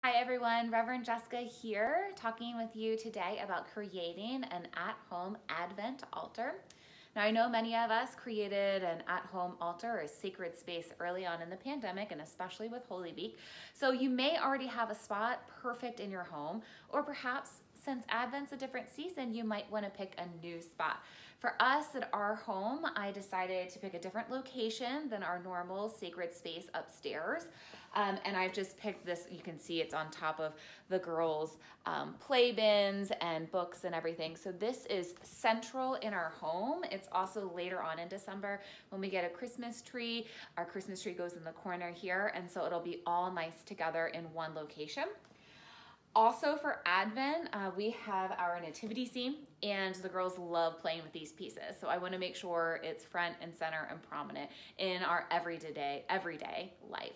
Hi everyone, Reverend Jessica here, talking with you today about creating an at-home Advent altar. Now I know many of us created an at-home altar or a sacred space early on in the pandemic, and especially with Holy Week. So you may already have a spot perfect in your home, or perhaps since Advent's a different season, you might want to pick a new spot. For us at our home, I decided to pick a different location than our normal sacred space upstairs. And I've just picked this. You can see it's on top of the girls' play bins and books and everything. So this is central in our home. It's also later on in December when we get a Christmas tree. Our Christmas tree goes in the corner here, and so it'll be all nice together in one location. Also for Advent, we have our nativity scene, and the girls love playing with these pieces. So I want to make sure it's front and center and prominent in our everyday life.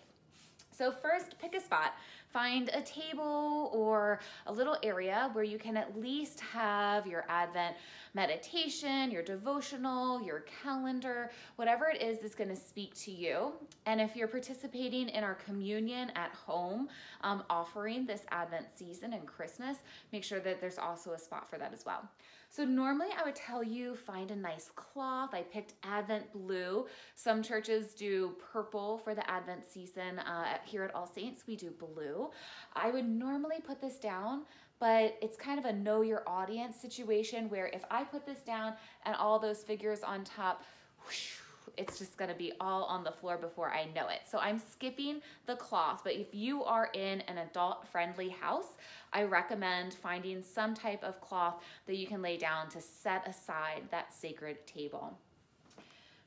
So first, pick a spot. Find a table or a little area where you can at least have your Advent meditation, your devotional, your calendar, whatever it is that's going to speak to you. And if you're participating in our communion at home offering this Advent season and Christmas, make sure that there's also a spot for that as well. So normally I would tell you find a nice cloth. I picked Advent blue. Some churches do purple for the Advent season. Here at All Saints, we do blue. I would normally put this down, but it's kind of a know your audience situation where if I put this down and all those figures on top, whoosh, it's just gonna be all on the floor before I know it. So I'm skipping the cloth, but if you are in an adult-friendly house, I recommend finding some type of cloth that you can lay down to set aside that sacred table.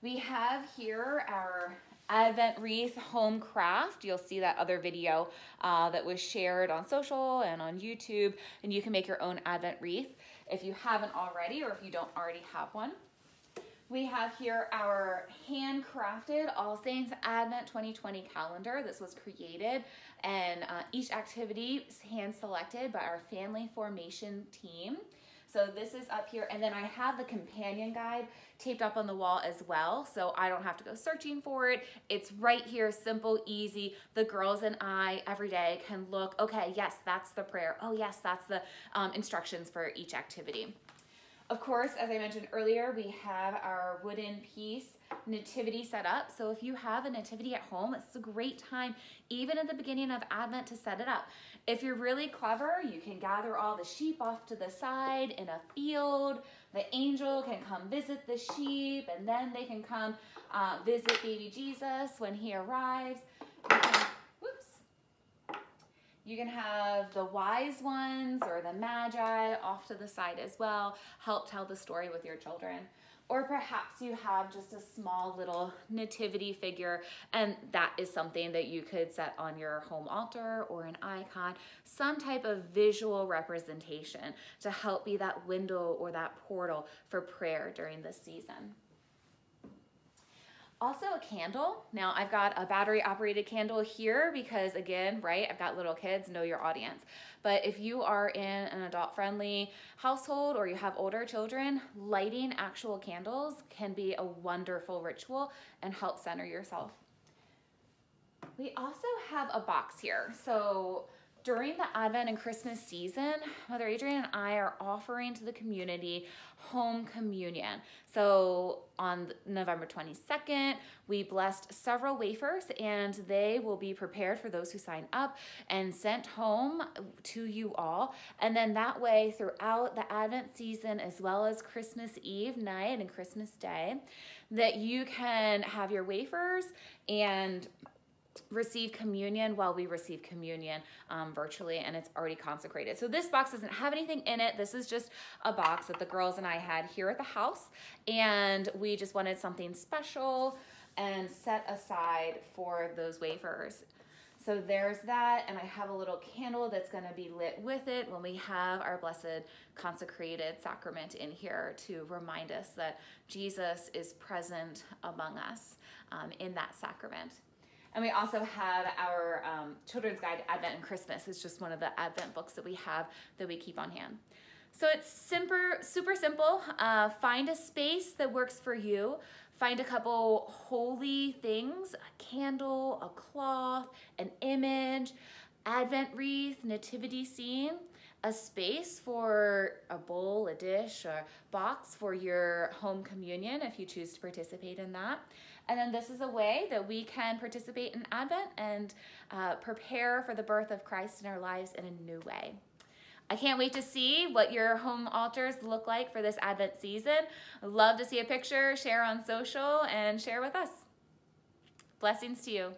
We have here our Advent wreath home craft. You'll see that other video that was shared on social and on YouTube, and you can make your own Advent wreath if you haven't already or if you don't already have one. We have here our handcrafted All Saints Advent 2020 calendar. This was created, and each activity is hand selected by our family formation team. So this is up here, and then I have the companion guide taped up on the wall as well, so I don't have to go searching for it. It's right here, simple, easy. The girls and I every day can look, okay, yes, that's the prayer. Oh yes, that's the instructions for each activity. Of course, as I mentioned earlier, we have our wooden piece nativity set up. So if you have a nativity at home, it's a great time, even at the beginning of Advent, to set it up. If you're really clever, you can gather all the sheep off to the side in a field. The angel can come visit the sheep, and then they can come visit baby Jesus when he arrives. You can have the wise ones or the magi off to the side as well, help tell the story with your children. Or perhaps you have just a small little nativity figure, and that is something that you could set on your home altar or an icon, some type of visual representation to help be that window or that portal for prayer during this season. Also a candle. Now I've got a battery operated candle here because, again, right, I've got little kids, know your audience. But if you are in an adult friendly household or you have older children, lighting actual candles can be a wonderful ritual and help center yourself. We also have a box here. So during the Advent and Christmas season, Mother Adrienne and I are offering to the community home communion. So on November 22nd, we blessed several wafers, and they will be prepared for those who sign up and sent home to you all. And then that way, throughout the Advent season, as well as Christmas Eve night and Christmas Day, that you can have your wafers and receive communion while we receive communion virtually, and it's already consecrated. So this box doesn't have anything in it. This is just a box that the girls and I had here at the house, and we just wanted something special and set aside for those wafers. So there's that, and I have a little candle that's going to be lit with it when we have our blessed consecrated sacrament in here to remind us that Jesus is present among us in that sacrament. And we also have our Children's Guide to Advent and Christmas. It's just one of the Advent books that we have that we keep on hand. So it's super simple. Find a space that works for you. Find a couple holy things, a candle, a cloth, an image. Advent wreath, nativity scene, a space for a bowl, a dish, or box for your home communion if you choose to participate in that. And then this is a way that we can participate in Advent and prepare for the birth of Christ in our lives in a new way. I can't wait to see what your home altars look like for this Advent season. I'd love to see a picture, share on social, and share with us. Blessings to you.